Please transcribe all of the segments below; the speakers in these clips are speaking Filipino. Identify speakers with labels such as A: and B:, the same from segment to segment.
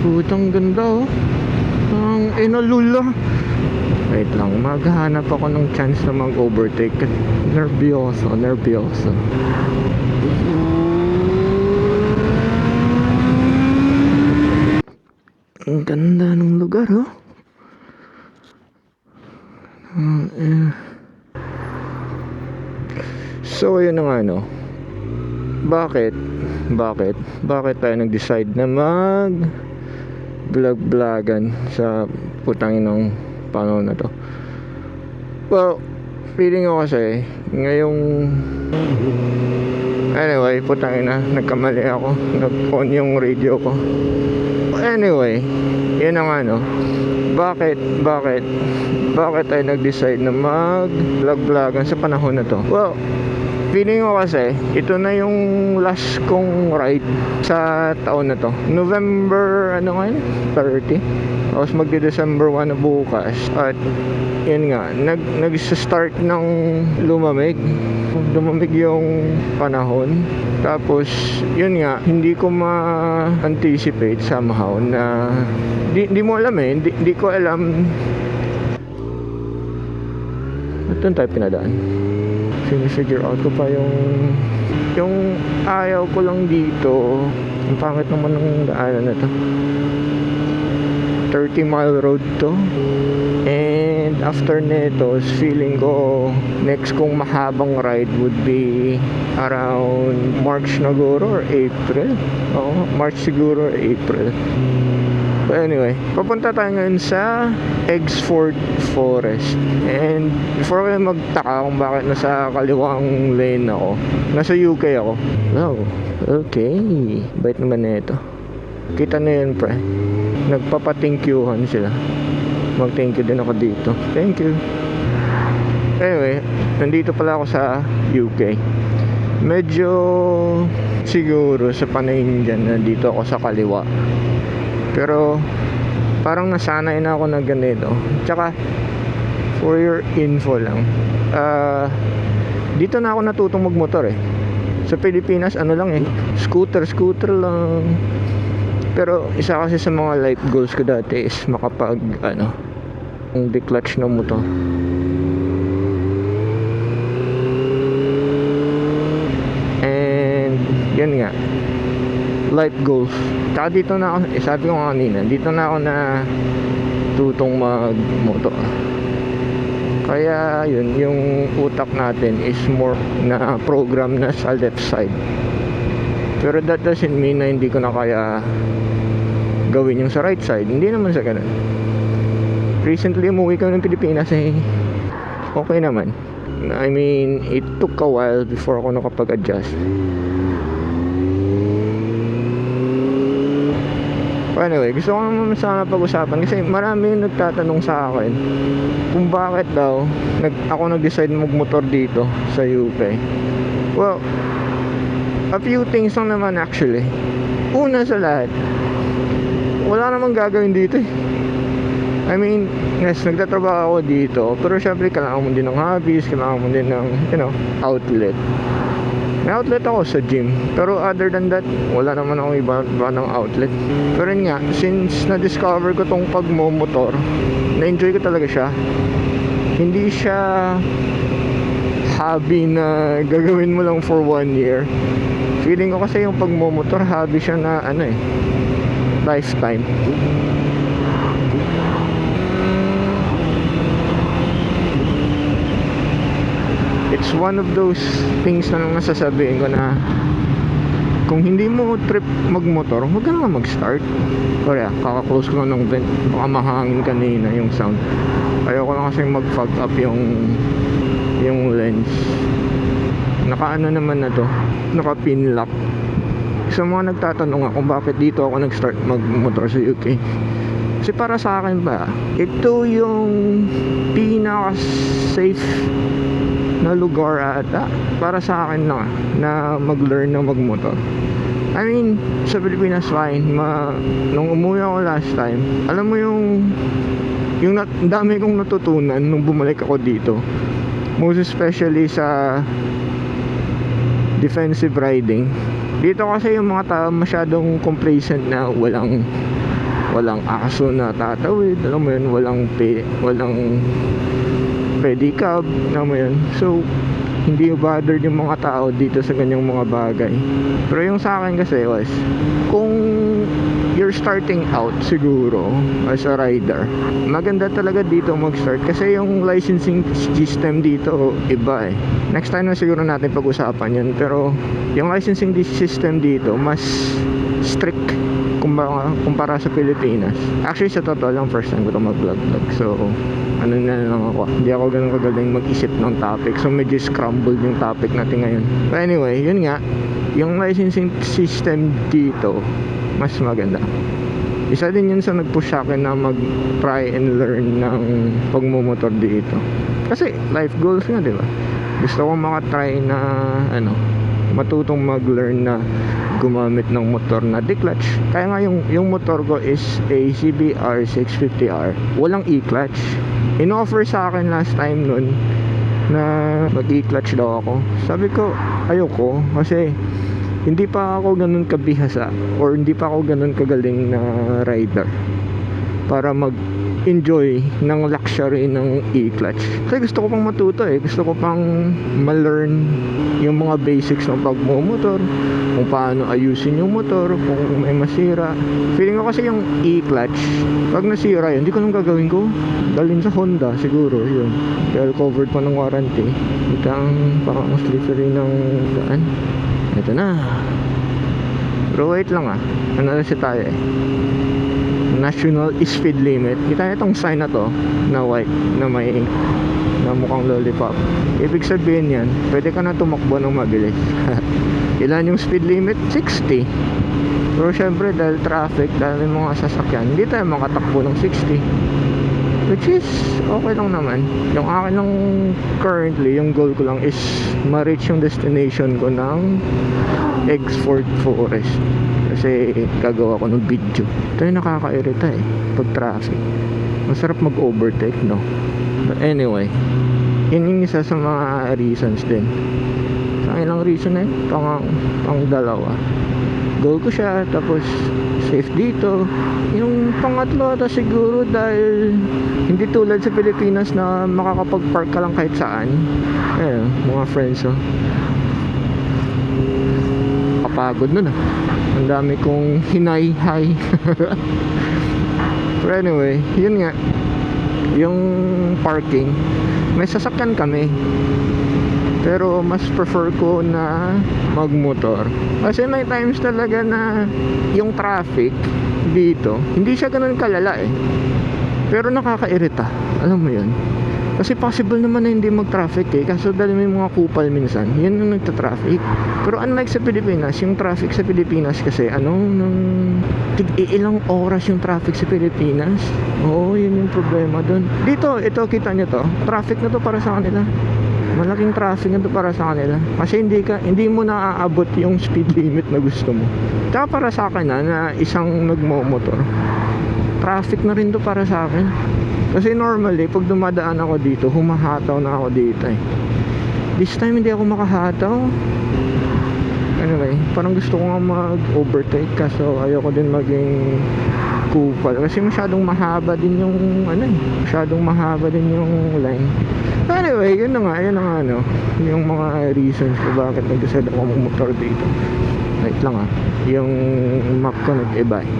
A: Putang ganda oh. Ang inalula. Wait lang, maghahanap ako ng chance na mag-overtake. Nervyoso. Ang ganda ng lugar oh. So yun na nga no. Bakit tayo nag-decide na vlog-vlogan sa putangin ng panahon na to? Well, feeling ko kasi ngayong anyway, putangin na, nagkamali ako, nag-on yung radio ko. Anyway, yun na nga no. Bakit tayo nag-decide na mag-vlog-vlogan sa panahon na to? Well, feeling ko kasi ito na yung last kong ride sa taon na to. November 30. Tapos magdi-December 1 na bukas. At yun nga, nag-start ng lumamig yung panahon. Tapos yun nga, hindi ko ma-anticipate somehow na di mo alam eh, hindi ko alam. Ito tayo pinadaan. Figure out ko pa yung ayaw ko lang dito. Ang pangit naman ng daanan na to. 30-mile road to. And after nito, feeling ko next kong mahabang ride would be around March siguro or April. March siguro or April. But anyway, papunta tayo ngayon sa Exford Forest. And before kayo magtaka kung bakit nasa kaliwang lane ako, nasa UK ako. Wow, okay, bait naman na ito. Kita na yun pre, nagpapa-thank-youhan sila. Mag-thank you din ako dito. Thank you. Anyway, nandito pala ako sa UK. Medyo siguro sa panahon dyan, nandito ako sa kaliwa. Pero parang nasanay na ako na ganito. Tsaka for your info lang, dito na ako natutong magmotor eh. Sa Pilipinas scooter lang. Pero isa kasi sa mga life goals ko dati is makapag declutch ng motor. And yun nga, life goals. Tsaka dito na ako, sabi ko kanina, dito na ako na tutong magmoto. Kaya yun, yung utak natin is more na program na sa left side. Pero that doesn't mean na hindi ko na kaya gawin yung sa right side. Hindi naman sa ganun. Recently umuwi kami ng Pilipinas okay naman. I mean, it took a while before ako nakapag-adjust. Anyway, gusto ko naman sana pag-usapan kasi marami yung nagtatanong sa akin kung bakit daw ako nag-decide magmotor dito sa UK. Well, a few things lang naman actually. Una sa lahat, wala namang gagawin dito eh. I mean, yes, nagtatrabaho ako dito, pero syempre kailangan mo din ng hobbies, kailangan mo din ng, outlet. May outlet ako sa gym, pero other than that, wala naman akong iba ng outlet. Pero yun nga, since na-discover ko tong pagmomotor, na-enjoy ko talaga siya. Hindi siya hobby na gagawin mo lang for 1 year. Feeling ko kasi yung pagmomotor, hobby siya na lifetime. It's one of those things na nasasabihin ko na kung hindi mo trip magmotor, huwag ka naman mag-start. Kaya kaka-close ko lang ng vent, baka mahangin kanina yung sound. Ayoko lang kasi mag-fog up yung lens. Naka-ano naman na to, naka-pin lock. Sa mga nagtatanong nga kung bakit dito ako nag-start magmotor sa UK, kasi para sa akin ba, ito yung pinaka-safe na lugar ata para sa akin na mag-learn ng magmotor. I mean, sa Pilipinas fine. Nung umuwi ako last time, alam mo yung dami kong natutunan nung bumalik ako dito. Most especially sa defensive riding. Dito kasi yung mga tao masyadong complacent na walang walang aso na tatawid, alam mo yun, walang pedicab, alam mo yun. So hindi bothered yung mga tao dito sa ganyang mga bagay. Pero yung sa akin kasi was, kung you're starting out siguro as a rider, maganda talaga dito mag-start kasi yung licensing system dito iba eh. Next time na siguro natin pag-usapan yun, pero yung licensing system dito mas strict kumpara sa Pilipinas. Actually sa totoo lang, first time ko ito mag-vlog. So ano na lang ako, hindi ako ganun kagaling mag-isip ng topic, so medyo scrambled yung topic natin ngayon. But anyway, yun nga, yung licensing system dito mas maganda. Isa din yun sa nag-push sa akin na mag-try and learn ng pagmumotor dito. Kasi life goals nga, di ba? Gusto kong makatry na matutong mag-learn na gumamit ng motor na declutch. Kaya nga yung motor ko is a CBR 650R, walang e-clutch. In-offer sa akin last time nun na mag-e-clutch daw ako. Sabi ko ayoko kasi hindi pa ako ganun kabihasa or hindi pa ako ganun kagaling na rider para mag-enjoy ng luxury ng e-clutch. Kasi gusto ko pang matuto eh. Gusto ko pang ma-learn yung mga basics ng pagmumotor, kung paano ayusin yung motor, kung may masira. Feeling ko kasi yung e-clutch, pag nasira yun, hindi ko nang gagawin ko. Dalhin sa Honda siguro, yun. Dahil covered pa ng warranty. Ito ang parang slippery ng daan. Ito na. Pero wait lang ano na tayo eh. National speed limit. Kita niyo itong sign na to na white na may na mukhang lollipop. Ibig sabihin yan, pwede ka na tumakbo ng mabilis. Ilan yung speed limit? 60. Pero syempre dahil traffic, dahil may mga sasakyan, hindi tayo makatakbo ng 60, which is okay lang naman. Yung akin lang currently, yung goal ko lang is ma-reach yung destination ko ng Exford Forest. Kasi gagawa ko ng video. Ito yung nakakairita eh pag traffic. Masarap mag-overtake, no? But anyway, yun yung isa sa mga reasons din. Sa ilang reason eh, pang dalawa. Goal ko siya, tapos safe dito. Yung pangatlo ata siguro dahil hindi tulad sa Pilipinas na makakapag-park ka lang kahit saan. Eh, mga friends kapagod nun ang dami kong hinay-hay. Pero anyway, yun nga, yung parking, may sasakyan kami, pero mas prefer ko na magmotor kasi may times talaga na yung traffic dito hindi siya ganun kalala eh, pero nakakairita, alam mo yun. Kasi possible naman na hindi mag-traffic eh, kaso dahil may mga kupal minsan, yan yung nagta-traffic. Pero unlike sa Pilipinas, yung traffic sa Pilipinas kasi ilang oras yung traffic sa Pilipinas. Oo, yun yung problema dun. Dito, ito kita nyo to, traffic na to para sa kanila. Malaking traffic na to para sa kanila. Kasi hindi mo naaabot yung speed limit na gusto mo. Tsaka para sa akin na isang nagmo-motor, traffic na rin to para sa akin. Kasi normally, pag dumadaan ako dito, humahataw na ako dito eh. This time, hindi ako makahataw. Anyway, parang gusto ko nga mag-overtake kaso ayoko din maging kupal. Kasi masyadong mahaba din yung masyadong mahaba din yung line. Anyway, yun na nga yung mga reasons ko bakit nag-decide ako mag-motor dito. Wait lang yung map ko nag-iba eh.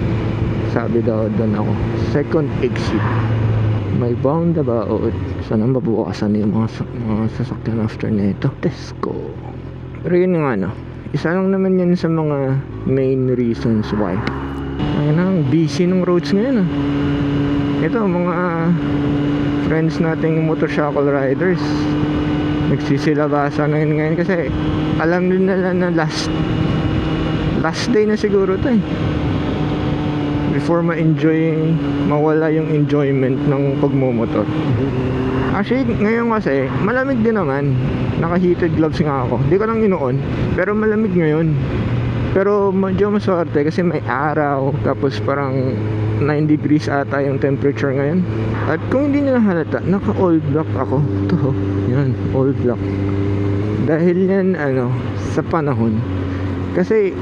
A: Sabi daw doon ako, second exit, may roundabout. Sana mabukasan yung mga sasakyan after nito. Let's go. Pero yun nga isa lang naman yan sa mga main reasons why. Ayun ang busy ng roads ngayon Ito mga friends nating motorcycle riders, nagsisilabasan ngayon kasi alam din nila na last day na siguro to before mawala yung enjoyment ng pagmumotor. Actually ngayon kasi malamig din naman, naka heated gloves nga ako, di ko lang inuon, pero malamig ngayon. Pero medyo maswerte kasi may araw, tapos parang 9 degrees ata yung temperature ngayon. At kung hindi nyo nahalata, naka all black ako. Ito yan, all black. Dahil yan sa panahon. Kasi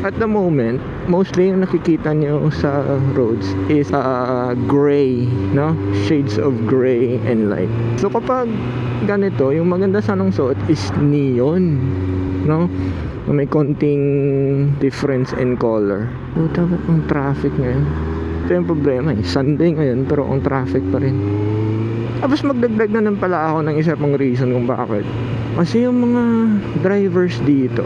A: at the moment, mostly yung nakikita nyo sa roads is gray, no? Shades of gray and light. So kapag ganito, yung maganda sanang suot is neon, no? May konting difference in color. Puta, ba't ang traffic ngayon? Ito yung problema eh. Sunday ngayon, pero ang traffic pa rin. Tapos magdagdag na lang pala ako ng isa pang reason kung bakit. Kasi yung mga drivers dito,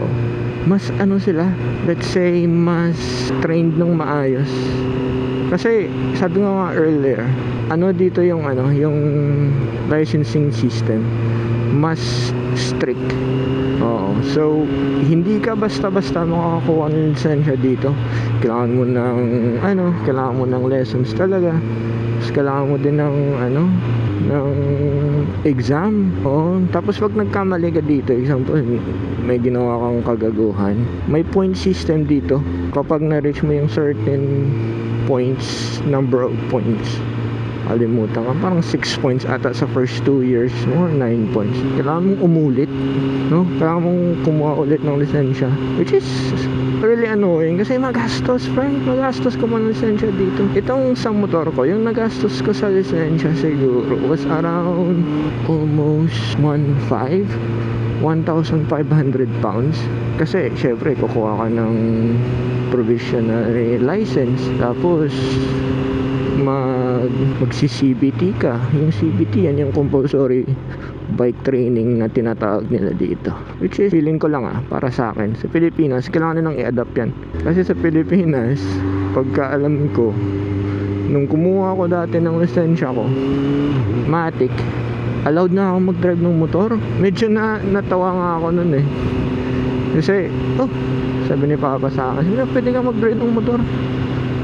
A: mas ano sila, let's say, mas trained ng maayos. Kasi, sabi nga nga earlier, ano dito yung yung licensing system, mas strict. Oo. So, hindi ka basta-basta makakakuha ng lisensya dito. Kailangan mo ng, kailangan mo ng lessons talaga. Tapos kailangan mo din ng, ng exam. Oo. Tapos pag nagkamali ka dito, example, may ginawa kang kagaguhan, may point system dito. Kapag na-reach mo yung certain points, number of points, alimutan ka, parang 6 points ata sa first 2 years or 9 points. Kailangan mong umulit, no? Kailangan mong kumuha ulit ng lisensya, which is really annoying kasi magastos, friend. Magastos ko man ng lisensya dito. Itong sa motor ko, yung nagastos ko sa lisensya siguro was around almost 1,500 pounds. Kasi syempre kukuha ka ng provisional license, tapos magsi-CBT ka. Yung CBT, yan yung compulsory bike training na tinatawag nila dito, which is, feeling ko lang para sa akin, sa Pilipinas kailangan nilang i-adapt yan. Kasi sa Pilipinas, pagkaalam ko, nung kumuha ko dati ng lisensya ko, matic, allowed na ako mag-drive ng motor. Medyo natawa nga ako nun eh. Kasi, sabi ni Papa sa akin, pwede ka mag-drive ng motor.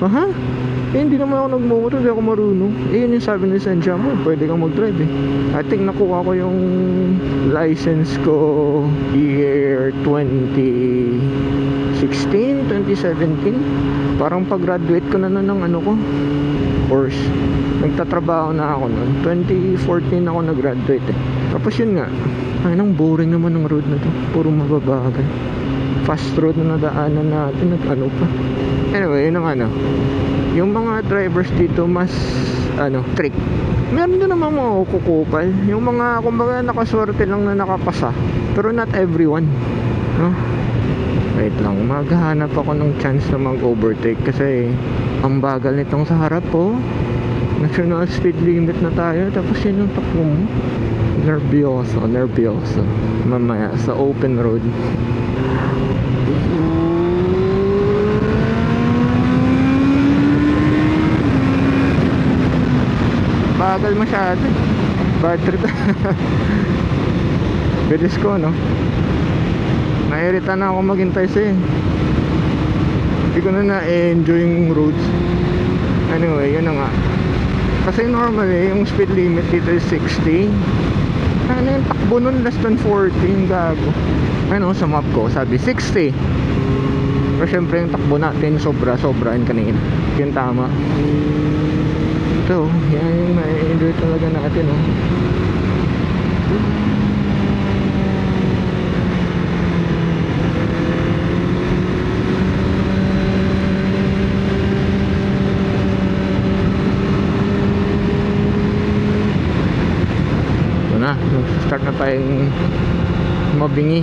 A: Ha? Hindi naman ako nagmumotor, hindi ako marunong. Yun yung sabi ni lisensya mo, pwede kang mag-drive eh. I think nakuha ko yung license ko year 2016, 2017. Parang pag-graduate ko na ng course. Nagtatrabaho na ako noon. 2014 ako nag-graduate eh. Tapos yun nga, nang boring naman ng road na to. Puro mababagal. Fast road na nadaanan natin, pa. Anyway, yun ang yung mga drivers dito mas trick. Meron din naman mga kukupal, yung mga kumbaga nakaswerte lang na nakapasa, pero not everyone, no? Wait lang, maghahanap ako ng chance na mag-overtake kasi ang bagal nitong sa harap po. National speed limit na tayo, tapos yun yung takbo mo. Nervyoso mamaya sa open road. Bagal masyado. Bad trip. Bilis ko, no? Nairita na ako maghintay sa'yo. Hindi ko na-enjoy yung roads. Anyway, yun na nga. Kasi normally, yung speed limit dito is 60. Yung takbo nun less than 40, yung gago. Sa map ko, sabi 60. Pero syempre yung takbo natin sobra-sobrahan kanina. Yung tama. Ito, yan yung na-enjoy talaga natin, Ito na, start na tayong mabingi.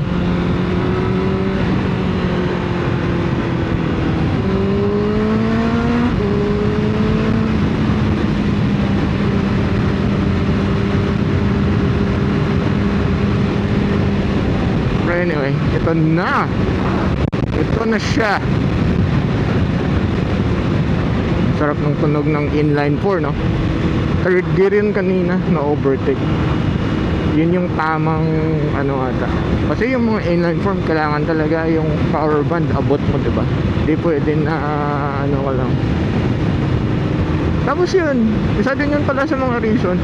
A: Anyway, ito na siya. Sarap ng tunog ng inline 4, no? Third gear yun kanina na overtake. Yun yung tamang ata. Kasi yung mga inline 4 kailangan talaga yung power band abot mo, diba? Hindi pwede na ka lang. Tapos yun, isa din yun pala sa mga reason,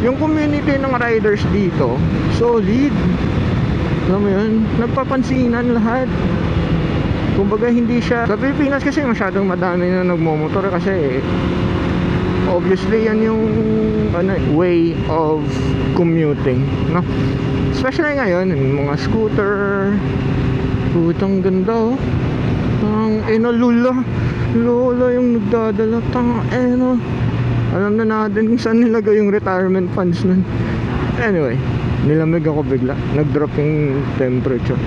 A: yung community ng riders dito solid. Alam mo yun, nagpapansinan lahat. Kumbaga hindi siya, sa Pilipinas kasi masyadong madami na nagmomotor kasi obviously yan yung way of commuting, no? Especially ngayon, mga scooter. Putang ganda, ang ina, Lola yung nagdadala. Alam na natin kung saan nilagay yung retirement funds nun. Anyway, nilamig ako bigla. Nag-drop yung temperature.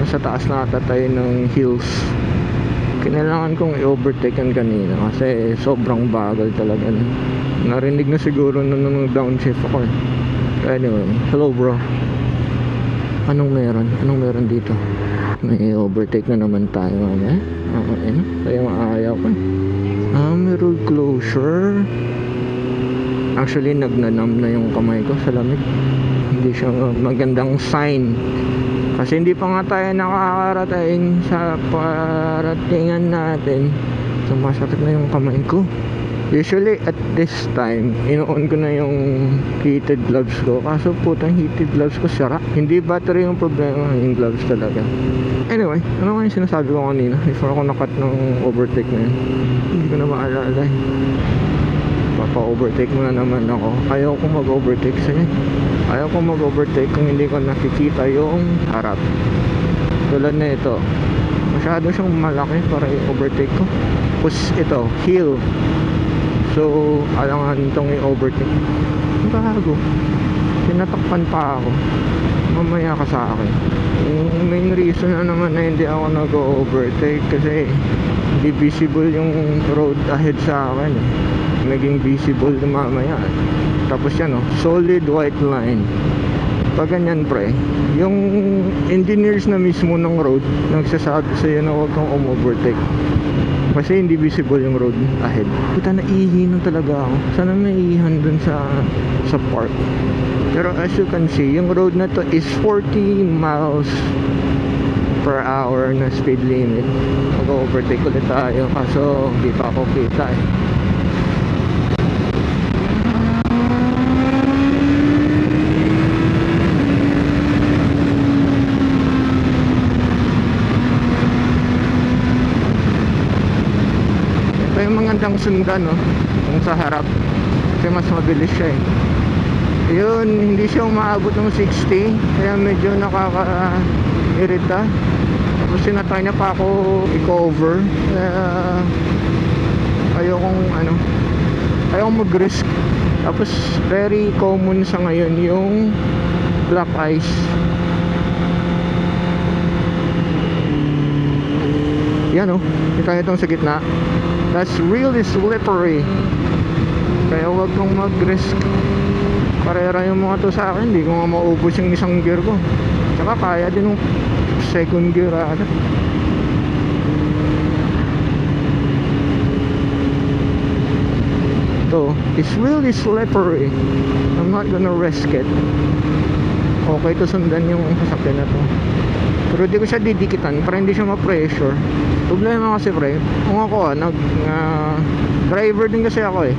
A: Nasa taas na tayo ng hills. Kinailangan kong i-overtake yan kanina kasi sobrang bagal talaga. Narinig na siguro nung downshift ako eh. Anyway, hello bro. Anong meron dito? May overtake na naman tayo mamaya. Kaya maayaw ko. May road closure. Actually, nagnanam na yung kamay ko sa lamig. Hindi siya magandang sign. Kasi hindi pa nga tayo nakakarating sa paratingan natin. Sumasakit na yung kamay ko. Usually at this time, ino-on ko na yung heated gloves ko. Kaso putang heated gloves ko sira. Hindi battery yung problema, yung gloves talaga. Anyway, ano nga yung sinasabi ko kanina before ako nakat ng overtake na yun? Hindi ko na maalala eh. Papa-overtake mo na naman ako. Ayaw ko mag-overtake sa'yo. Ayaw ko mag-overtake kung hindi ko nakikita yung harap. Tulad na ito. Masyado siyang malaki para i-overtake ko. Tapos ito, hill. So, alangan itong i-overtake. Ang bago. Tinatakpan pa ako. Mamaya ka sa akin. Yung main reason na naman na hindi ako nag-overtake kasi hindi visible yung road ahead sa akin eh. Naging visible mamaya. Tapos yan solid white line. Pag ganyan pre, yung engineers na mismo ng road nagsasabi sa'yo na huwag kang overtake kasi hindi visible yung road ahead. Puta, naiihinan talaga ako. Sana maiihan dun sa park. Pero as you can see, yung road na to is 40 miles per hour na speed limit. Mag-overtake ulit tayo kaso hindi pa ako kita eh. Yung magandang sundan yung sa harap kasi mas mabilis siya eh. Yun, hindi siya umaabot ng 60 kaya medyo nakaka-irita. Tapos sinatry niya pa ako i-cover kaya ayokong mag-risk. Tapos very common sa ngayon yung black ice. Yan kita itong sa gitna. That's really slippery. Kaya huwag kong mag-risk. Parera yung mga to sa akin. Hindi ko nga maubos yung isang gear ko. Tsaka kaya din yung second gear ata. Ito, it's really slippery. I'm not gonna risk it. Okay to sundan yung sasakyan na to. Pero di ko siya didikitan para hindi siya ma-pressure. Problema kasi pre, kung ako driver din kasi ako eh.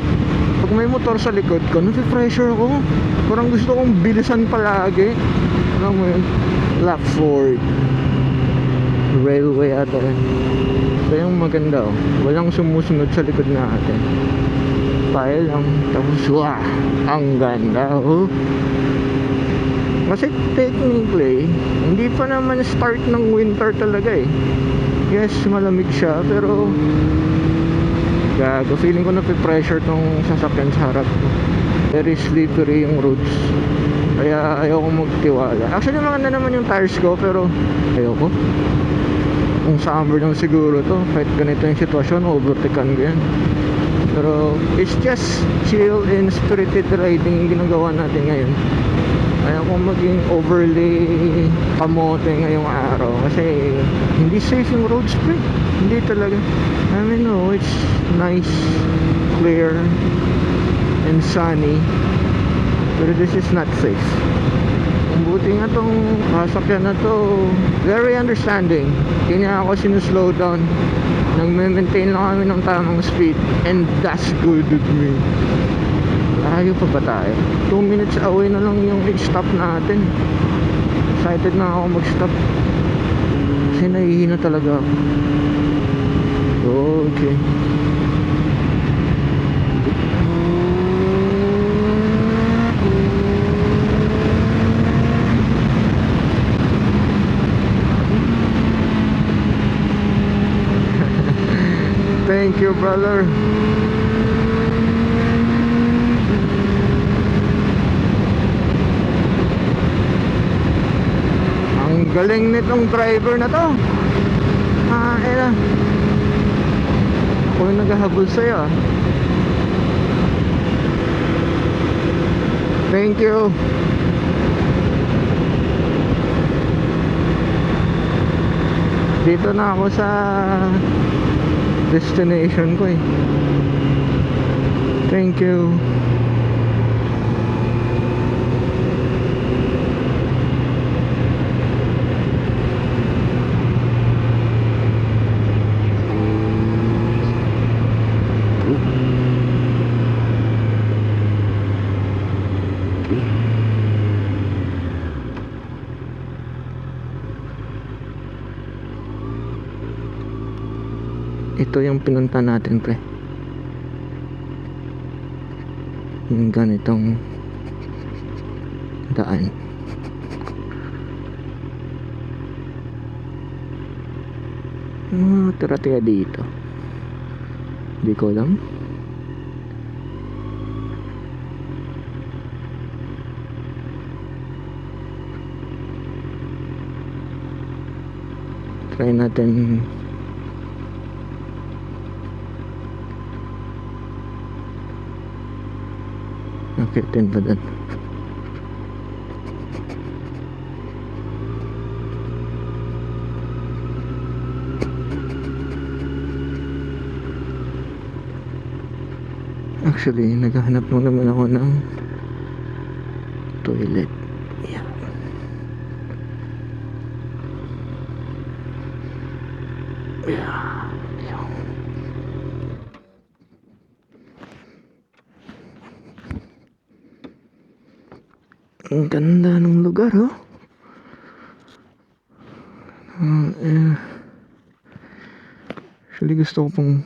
A: Pag may motor sa likod ko, napi-pressure ako. Parang gusto kong bilisan palagi. Alam mo yun? Lap Ford Railway ata eh. Ito yung maganda walang sumusunod sa likod natin. Tayo lang. Tapos ang ganda Kasi technically hindi pa naman start ng winter talaga eh. Yes, malamig siya pero gago, feeling ko napipressure tong sasakyan sa harap ko. Very slippery yung roads. Kaya ayoko magtiwala. Actually maganda naman yung tires ko pero ayoko. Kung summer lang siguro to, kahit ganito yung sitwasyon, overtakean ko yan. Pero it's just chill and spirited riding yung ginagawa natin ngayon. Ayaw kong maging overly kamote ngayong araw kasi hindi safe yung roads pre. Hindi talaga. I mean it's nice, clear and sunny, pero this is not safe. Ang buti nga tong sasakyan na to, very understanding. Hindi niya ako sinuslow down. Nag-maintain lang kami ng tamang speed and that's good with me. Ayaw pa ba tayo? 2 minutes away na lang yung stop natin. Excited na ako mag-stop kasi nahihina talaga ako. Okay. you, brother. Ang galing nitong driver na to. Ela. Ako yung naghahabol sa'yo ah. Thank you. Dito na ako sa destination ko eh. Thank you. Ito yung pinunta natin, pre. Yung ganitong daan. Tira-tira dito. Di ko alam. Try natin. Nakitin pa doon. Actually, naghahanap mo naman ako ng toilet. Yeah. Yeah. Ang ganda ng lugar, oh. Actually, gusto ko pong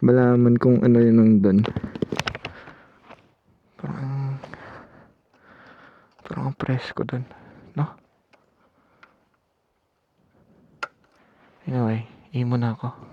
A: malaman kung ano yun ang doon. Parang presko doon, no? Anyway, imo na ako.